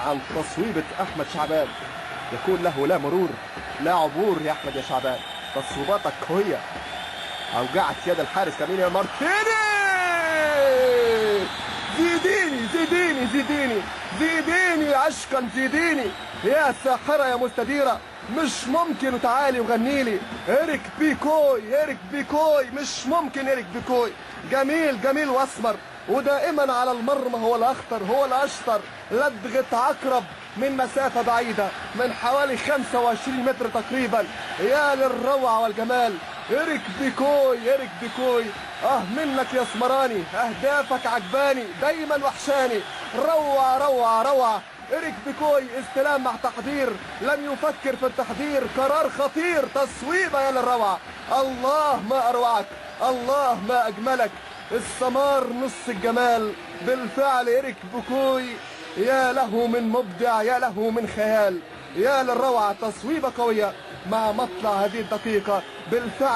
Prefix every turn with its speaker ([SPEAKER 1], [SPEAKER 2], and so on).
[SPEAKER 1] عن تصويبة أحمد شعبان. يكون له لا مرور لا عبور يا أحمد يا شعبان. تصويباتك قوية، أوجعت يد الحارس كاميليا مارتيني. زيديني زيديني زيديني زيديني عشقا زيديني يا ساحرة يا مستديرة. مش ممكن، وتعالي وغنيلي إيريك بيكوي إيريك بيكوي. مش ممكن إيريك بيكوي. جميل جميل واسمر، ودائما على المرمى هو الأخطر هو الأشطر. لدغة عقرب من مسافة بعيدة من حوالي 25 متر تقريبا. يا للروعة والجمال. إيريك بيكوي إيريك بيكوي. منك يا اسمراني، أهدافك عجباني دايما وحشاني. روعة روعة روعة. إيريك بيكوي استلام مع تحضير، لم يفكر في التحضير، قرار خطير، تصويبة يا للروعة. الله ما أروعك، الله ما أجملك. السمار نص الجمال بالفعل. إيريك بيكوي يا له من مبدع، يا له من خيال، يا للروعة. تصويبة قوية مع مطلع هذه الدقيقة بالفعل.